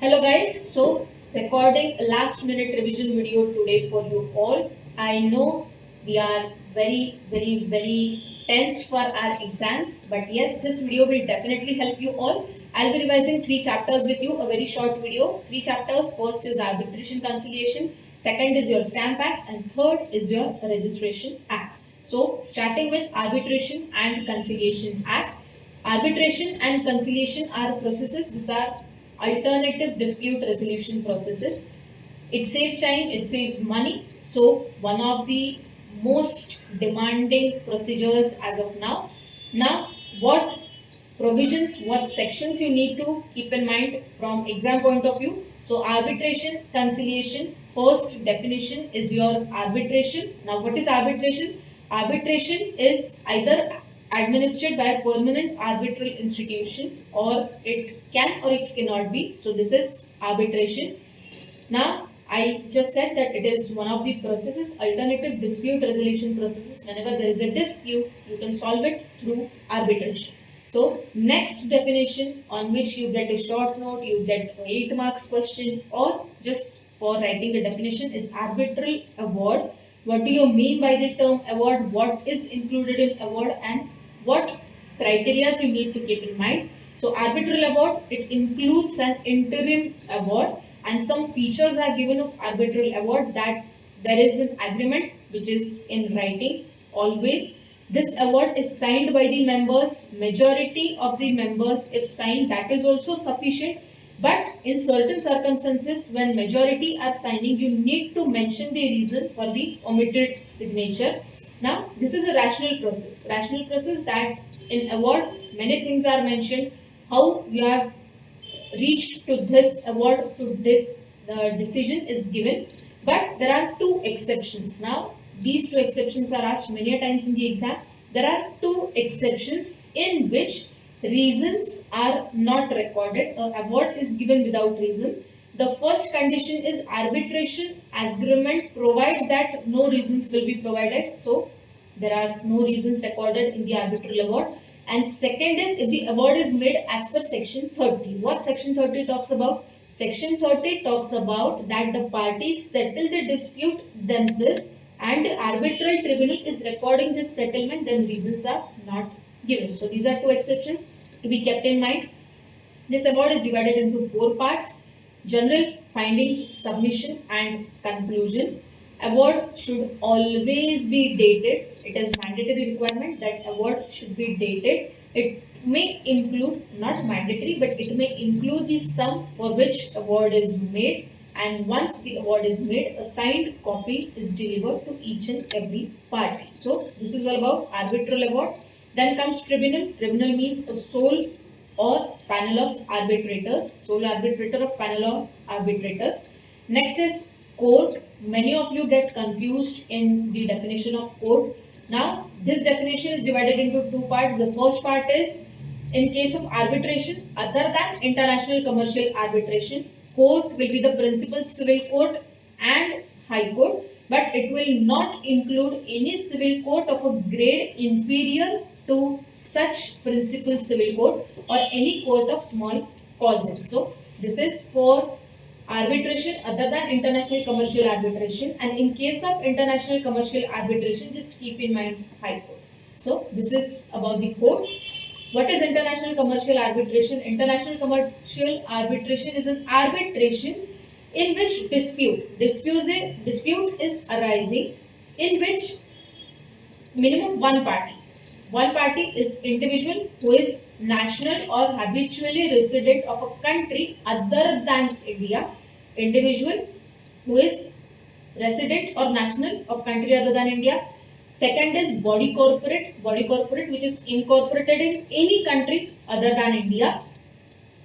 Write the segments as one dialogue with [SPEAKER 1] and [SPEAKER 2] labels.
[SPEAKER 1] Hello guys, so recording a last minute revision video today for you all. I know we are very tensed for our exams, but yes, this video will definitely help you all. I'll be revising 3 chapters with you, a very short video. 3 chapters, first is arbitration conciliation, second is your stamp act, and third is your registration act. So starting with arbitration and conciliation act. Arbitration and conciliation are processes. These are alternative dispute resolution processes. It saves time, it saves money. So one of the most demanding procedures as of now. Now, what provisions, what sections you need to keep in mind from exam point of view. So arbitration, conciliation, first definition is your arbitration. Now what is arbitration? Arbitration is either administered by a permanent arbitral institution, or it can or it cannot be. So this is arbitration. Now, I just said that it is one of the processes, alternative dispute resolution processes. Whenever there is a dispute, you can solve it through arbitration. So, next definition on which you get a short note, you get 8 marks question, or just for writing the definition is arbitral award. What do you mean by the term award? What is included in award, and what criteria you need to keep in mind? So, arbitral award, it includes an interim award, and some features are given of arbitral award, that there is an agreement which is in writing always. This award is signed by the members, majority of the members if signed, that is also sufficient. But in certain circumstances, when majority are signing, you need to mention the reason for the omitted signature. Now this is a rational process. Rational process, that in award many things are mentioned, how you have reached to this award, to this decision is given. But there are two exceptions. Now these two exceptions are asked many times in the exam. There are two exceptions in which reasons are not recorded. Award is given without reason. The first condition is arbitration agreement provides that no reasons will be provided. So there are no reasons recorded in the arbitral award. And second is if the award is made as per section 30. What section 30 talks about? Section 30 talks about that the parties settle the dispute themselves, and the arbitral tribunal is recording this settlement, then reasons are not given. So these are two exceptions to be kept in mind. This award is divided into 4 parts: general, findings, submission, and conclusion. Award should always be dated. It is mandatory requirement that award should be dated. It may include, not mandatory, but it may include the sum for which award is made, and once the award is made, a signed copy is delivered to each and every party. So this is all about arbitral award. Then comes tribunal. Tribunal means a sole or panel of arbitrators, sole arbitrator of panel of arbitrators. Next is court. Many of you get confused in the definition of court. Now this definition is divided into 2 parts. The first part is in case of arbitration other than international commercial arbitration, court will be the principal civil court and high court, but it will not include any civil court of a grade inferior to such principal civil court or any court of small causes. So this is for arbitration other than international commercial arbitration, and in case of international commercial arbitration, just keep in mind high court. So this is about the court. What is international commercial arbitration? International commercial arbitration is an arbitration in which dispute is arising, in which minimum one party is individual who is national or habitually resident of a country other than India. Individual who is resident or national of country other than India. Second is body corporate which is incorporated in any country other than India.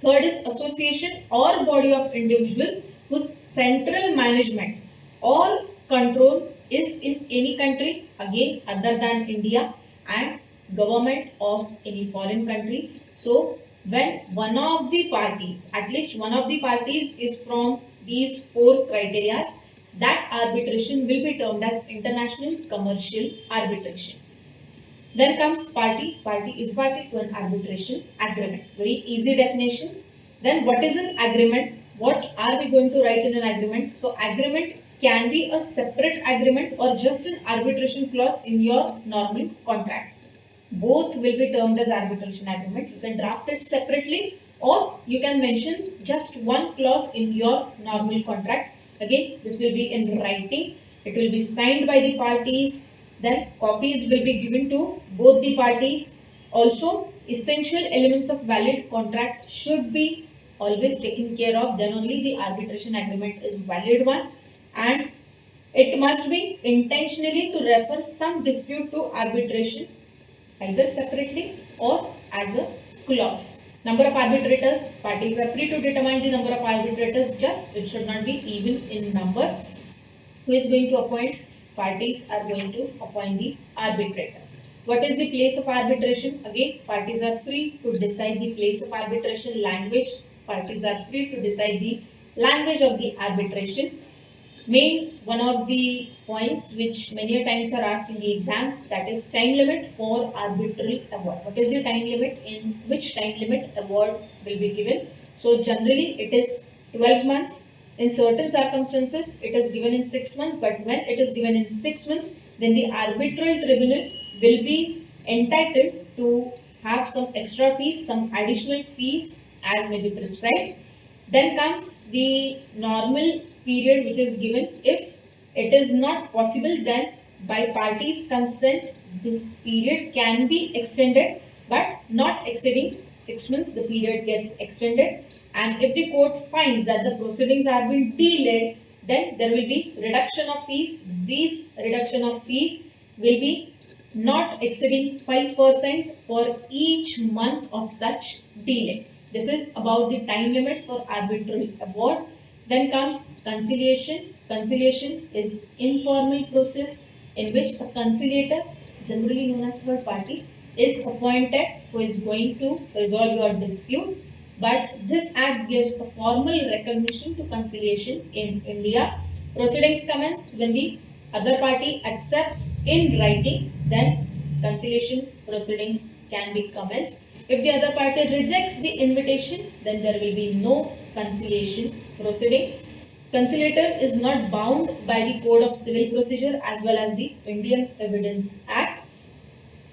[SPEAKER 1] Third is association or body of individual whose central management or control is in any country again other than India, and government of any foreign country. So when one of the parties, at least one of the parties is from these 4 criteria, that arbitration will be termed as international commercial arbitration. Then comes party. Party is party to an arbitration agreement. Very easy definition. Then what is an agreement? what are we going to write in an agreement? So agreement can be a separate agreement or just an arbitration clause in your normal contract. Both will be termed as arbitration agreement. You can draft it separately or you can mention just one clause in your normal contract. Again, this will be in writing. It will be signed by the parties. Then copies will be given to both the parties. Also, essential elements of valid contract should be always taken care of. Then only the arbitration agreement is valid one. And it must be intentionally to refer some dispute to arbitration either separately or as a clause. Number of arbitrators, parties are free to determine the number of arbitrators, just it should not be even in number. Who is going to appoint? Parties are going to appoint the arbitrator. What is the place of arbitration? Again, parties are free to decide the place of arbitration. Language, parties are free to decide the language of the arbitration. One of the points which many times are asked in the exams, that is time limit for arbitral award. What is the time limit? In which time limit award will be given? So generally it is 12 months. In certain circumstances it is given in 6 months, but when it is given in 6 months, then the arbitral tribunal will be entitled to have some extra fees, some additional fees as may be prescribed. Then comes the normal period which is given. If it is not possible, then by parties' consent, this period can be extended, but not exceeding 6 months. The period gets extended, and if the court finds that the proceedings are being delayed, then there will be reduction of fees. These reduction of fees will be not exceeding 5% for each month of such delay. This is about the time limit for arbitral award. Then comes conciliation. Conciliation is informal process in which a conciliator, generally known as third party, is appointed who is going to resolve your dispute. But this act gives a formal recognition to conciliation in India. Proceedings commence when the other party accepts in writing, then conciliation proceedings can be commenced. If the other party rejects the invitation, then there will be no conciliation proceeding. Conciliator is not bound by the Code of Civil Procedure as well as the Indian Evidence Act,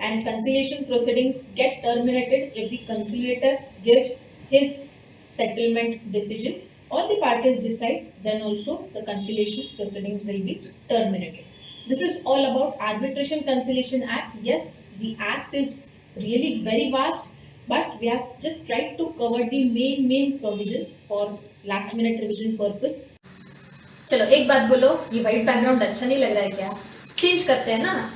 [SPEAKER 1] and conciliation proceedings get terminated if the conciliator gives his settlement decision or the parties decide, then also the conciliation proceedings will be terminated. This is all about Arbitration Conciliation Act. Yes, the act is really very vast, but we have just tried to cover the main provisions for last minute revision purpose. चलो एक बात बोलो, ये white background अच्छा नहीं लग रहा है क्या? चेंज करते हैं ना.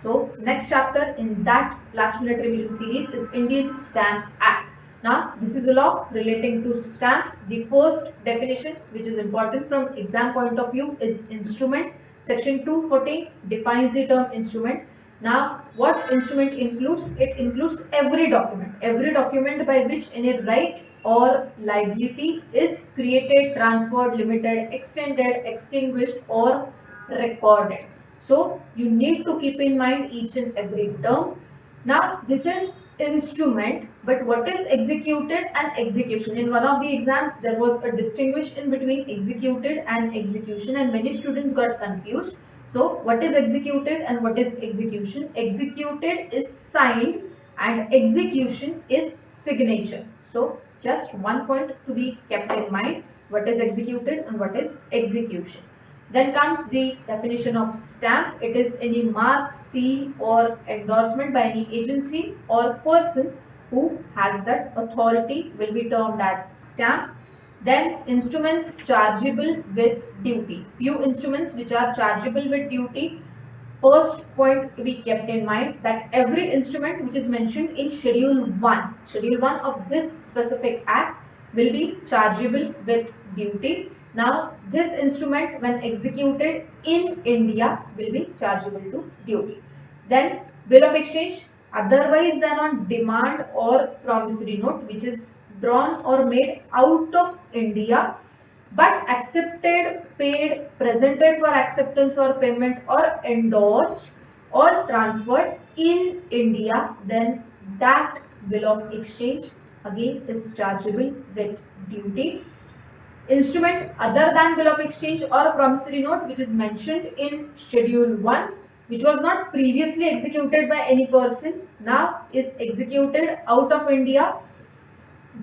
[SPEAKER 1] So next chapter in that last minute revision series is Indian Stamp Act. Now this is a law relating to stamps. The first definition which is important from exam point of view is instrument. Section 214 defines the term instrument. Now what instrument includes? It includes every document by which any right or liability is created, transferred, limited, extended, extinguished or recorded. So you need to keep in mind each and every term. Now this is instrument, but what is executed and execution? In one of the exams there was a distinction in between executed and execution, and many students got confused. So what is executed and what is execution? Executed is signed and execution is signature. So just one point to be kept in mind, what is executed and what is execution. Then comes the definition of stamp. It is any mark, seal or endorsement by any agency or person who has that authority will be termed as stamp. Then instruments chargeable with duty. Few instruments which are chargeable with duty. First point to be kept in mind that every instrument which is mentioned in Schedule 1 of this specific act will be chargeable with duty. Now this instrument when executed in India will be chargeable to duty. Then bill of exchange, otherwise than on demand or promissory note, which is drawn or made out of India but accepted, paid, presented for acceptance or payment or endorsed or transferred in India, then that bill of exchange again is chargeable with duty. Instrument other than bill of exchange or a promissory note which is mentioned in schedule 1, which was not previously executed by any person, now is executed out of India,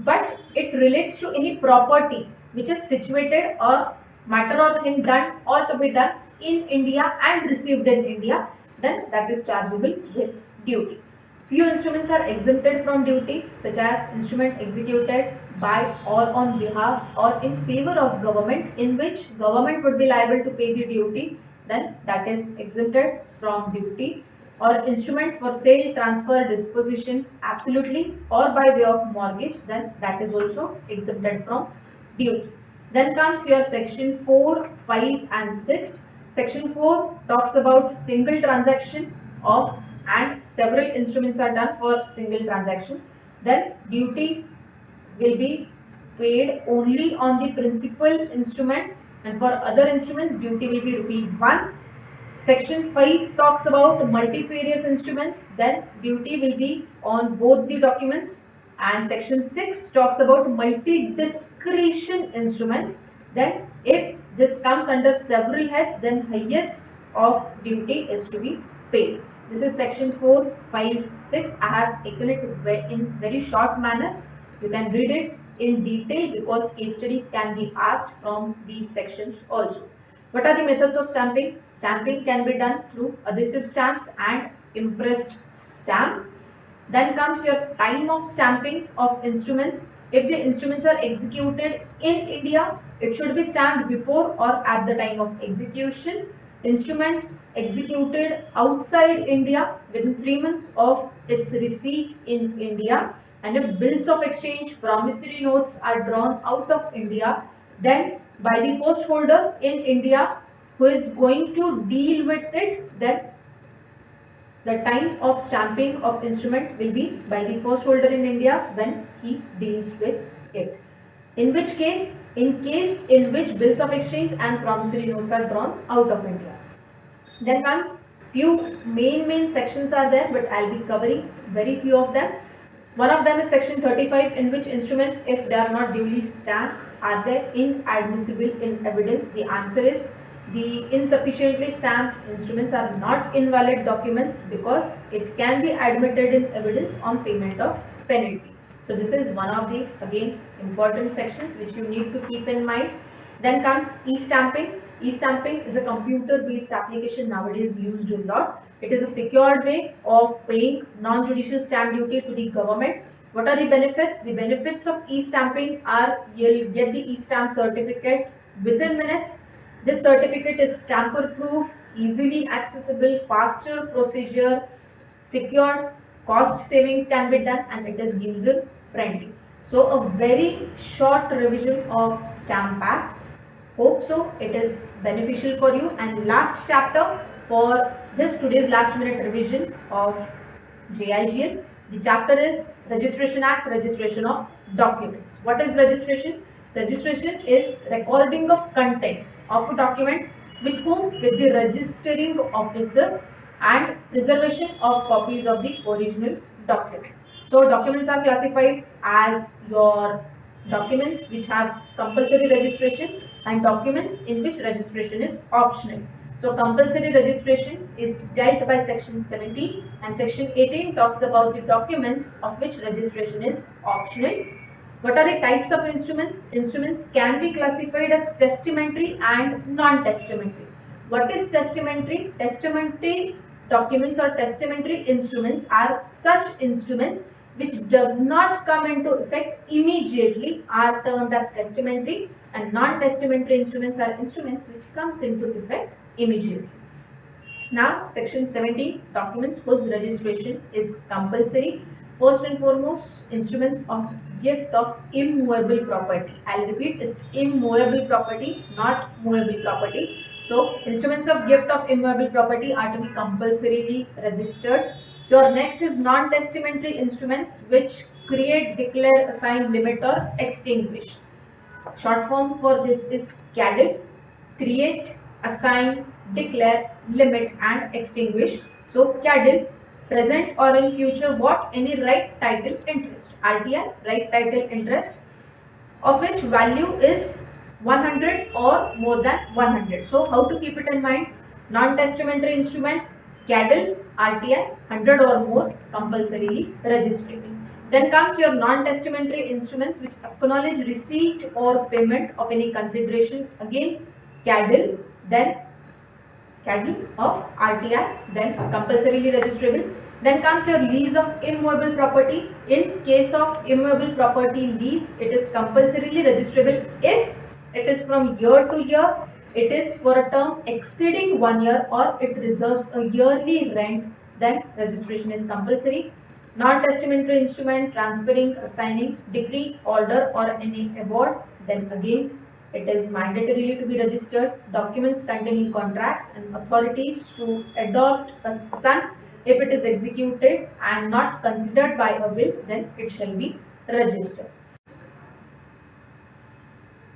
[SPEAKER 1] but it relates to any property which is situated or matter or thing done or to be done in India and received in India, then that is chargeable with duty. Few instruments are exempted from duty, such as instrument executed by or on behalf or in favor of government, in which government would be liable to pay the duty, then that is exempted from duty. Or instrument for sale, transfer, disposition, absolutely or by way of mortgage, then that is also exempted from duty. Then comes your section 4, 5 and 6. Section 4 talks about single transaction of, and several instruments are done for single transaction. Then duty will be paid only on the principal instrument, and for other instruments duty will be rupee 1. Section 5 talks about multifarious instruments, then duty will be on both the documents. And section 6 talks about multi-discretion instruments, then if this comes under several heads, then highest of duty is to be paid. This is section 4, 5, 6. I have taken it in very short manner. You can read it in detail because case studies can be asked from these sections also. What are the methods of stamping? Stamping can be done through adhesive stamps and impressed stamp. Then comes your time of stamping of instruments. If the instruments are executed in India, it should be stamped before or at the time of execution. Instruments executed outside India within 3 months of its receipt in India. And if bills of exchange, promissory notes are drawn out of India, then by the post holder in India who is going to deal with it, then the time of stamping of instrument will be by the post holder in India when he deals with it. In which case, in which bills of exchange and promissory notes are drawn out of India. Then comes few main sections are there, but I'll be covering very few of them. One of them is section 35, in which instruments, if they are not duly stamped, are they inadmissible in evidence? The answer is the insufficiently stamped instruments are not invalid documents because it can be admitted in evidence on payment of penalty. So this is one of the again important sections which you need to keep in mind. Then comes e-stamping. E-stamping is a computer-based application nowadays used a lot. It is a secured way of paying non-judicial stamp duty to the government. What are the benefits? The benefits of e-stamping are you'll get the e-stamp certificate within minutes. This certificate is tamper-proof, easily accessible, faster procedure, secure, cost saving can be done, and it is user-friendly. So a very short revision of Stamp Act. Hope so it is beneficial for you. And last chapter for this today's last minute revision of JIGL. The chapter is Registration Act, registration of documents. What is registration? Registration is recording of contents of a document with whom? With the registering officer, and preservation of copies of the original document. So documents are classified as your documents which have compulsory registration and documents in which registration is optional. So compulsory registration is dealt by section 17, and section 18 talks about the documents of which registration is optional. What are the types of instruments? Instruments can be classified as testamentary and non-testamentary. What is testamentary? Testamentary documents or testamentary instruments are such instruments which does not come into effect immediately are termed as testamentary, and non-testamentary instruments are instruments which comes into effect immediately. Now section 17, documents whose registration is compulsory. First and foremost, instruments of gift of immovable property. I'll repeat, it's immovable property, not movable property. So instruments of gift of immovable property are to be compulsorily registered. Your next is non-testamentary instruments which create, declare, assign, limit or extinguish. Short form for this is CADIL. Create, assign, declare, limit and extinguish. So CADIL, present or in future what? Any right title interest. RTI, right title interest, of which value is 100 or more than 100. So how to keep it in mind? Non-testamentary instrument, CADL, RTI, 100 or more, compulsorily registrable. Then comes your non-testamentary instruments which acknowledge receipt or payment of any consideration. Again, CADL, then CADL of RTI, then compulsorily registrable. Then comes your lease of immovable property. In case of immovable property lease, it is compulsorily registrable if it is from year to year, it is for a term exceeding 1 year, or it reserves a yearly rent, then registration is compulsory. Non-testamentary instrument, transferring, assigning, decree, order or any award, then again it is mandatorily to be registered. Documents containing contracts and authorities to adopt a son, if it is executed and not considered by a will, then it shall be registered.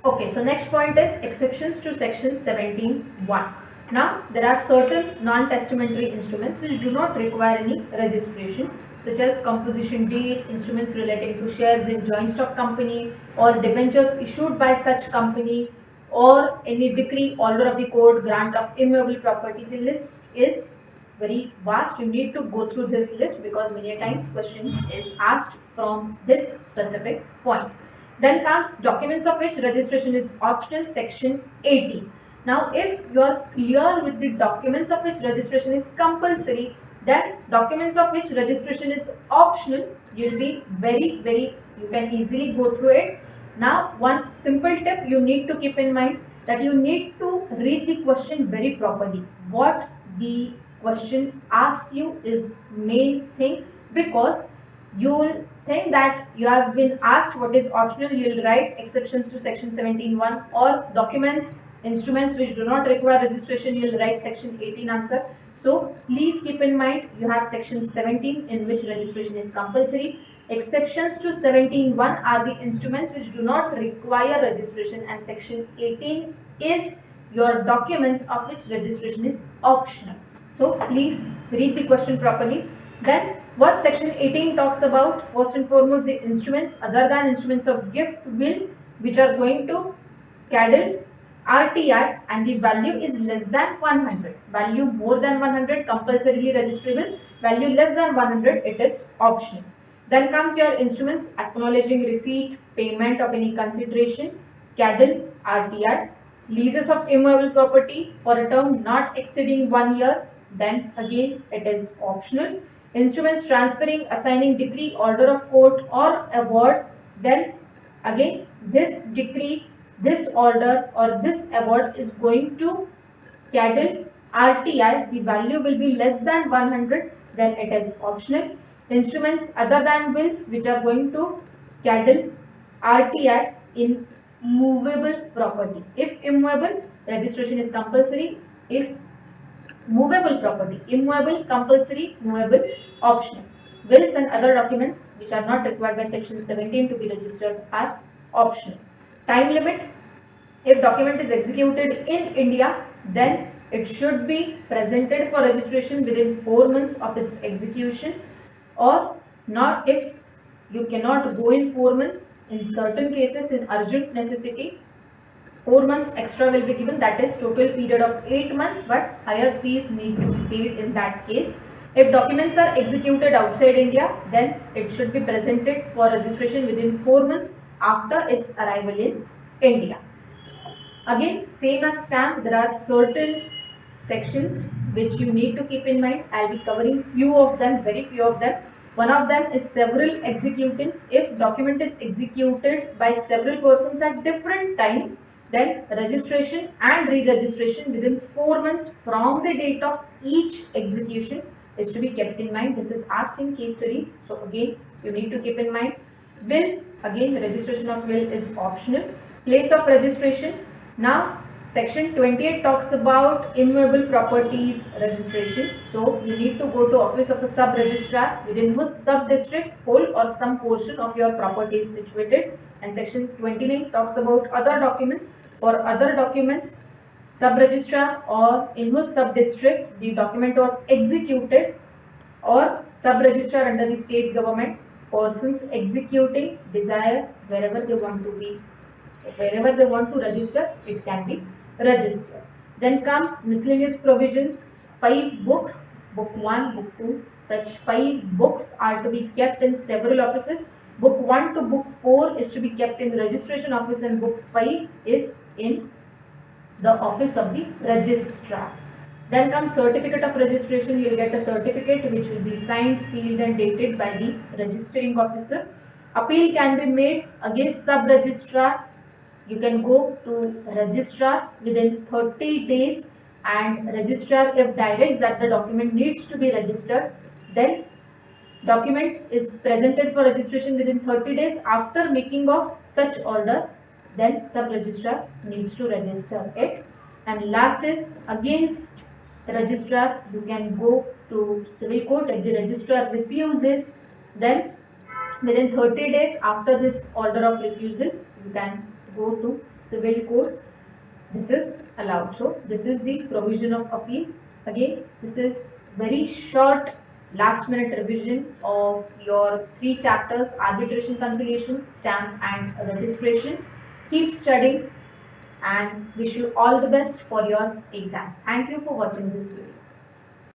[SPEAKER 1] Okay, so next point is exceptions to section 17(1). Now, there are certain non-testamentary instruments which do not require any registration, such as composition deed, instruments relating to shares in joint stock company, or debentures issued by such company, or any decree, order of the court, grant of immovable property. The list is very vast. You need to go through this list because many times question is asked from this specific point. Then comes documents of which registration is optional, section 18. Now, if you are clear with the documents of which registration is compulsory, then documents of which registration is optional, you will be you can easily go through it. Now, one simple tip you need to keep in mind, that you need to read the question very properly. What the question asks you is main thing, because you will think that you have been asked what is optional, you will write exceptions to section 17(1), or documents, instruments which do not require registration, you will write section 18 answer. So please keep in mind, you have section 17 in which registration is compulsory. Exceptions to 17(1) are the instruments which do not require registration, and section 18 is your documents of which registration is optional. So please read the question properly. Then what section 18 talks about? First and foremost, the instruments other than instruments of gift, will, which are going to CADL, RTI, and the value is less than 100. Value more than 100 compulsorily registrable. Value less than 100 it is optional. Then comes your instruments acknowledging receipt, payment of any consideration, CADL, RTI, leases of immovable property for a term not exceeding 1 year, then again it is optional. Instruments transferring, assigning, decree, order of court or award, then again this decree, this order or this award is going to CADL, RTI, the value will be less than 100, then it is optional. Instruments other than wills which are going to CADL, RTI in movable property. If immovable, registration is compulsory. If movable property, immovable compulsory, movable optional. Wills and other documents which are not required by section 17 to be registered are optional. Time limit, if document is executed in India, then it should be presented for registration within 4 months of its execution, or not. If you cannot go in 4 months, in certain cases in urgent necessity, 4 months extra will be given, that is total period of 8 months, but higher fees need to be paid in that case. If documents are executed outside India, then it should be presented for registration within 4 months after its arrival in India. Again, same as stamp, there are certain sections which you need to keep in mind. I will be covering few of them, very few of them. One of them is several executants. If document is executed by several persons at different times, then registration and re-registration within 4 months from the date of each execution is to be kept in mind. This is asked in case studies. So again, you need to keep in mind. Will, again, registration of will is optional. Place of registration. Now, section 28 talks about immovable properties registration. So, you need to go to office of a sub-registrar within whose sub-district whole or some portion of your property is situated. And section 29 talks about other documents. For other documents, sub-registrar or in whose sub-district the document was executed, or sub-registrar under the state government, persons executing desire wherever they want to be, wherever they want to register, it can be registered. Then comes miscellaneous provisions, 5 books, book 1, book 2, such 5 books are to be kept in several offices. Book 1 to book 4 is to be kept in the registration office and book 5 is in the office of the registrar. Then comes certificate of registration. You will get a certificate which will be signed, sealed and dated by the registering officer. Appeal can be made against sub-registrar. You can go to registrar within 30 days and registrar if directs that the document needs to be registered, then document is presented for registration within 30 days. After making of such order, then sub-registrar needs to register it. And last is against the registrar, you can go to civil court. If the registrar refuses, then within 30 days after this order of refusal, you can go to civil court. This is allowed. So this is the provision of appeal. Again, this is very short last minute revision of your 3 chapters: arbitration, conciliation, stamp and registration. Keep studying and wish you all the best for your exams. Thank you for watching this video.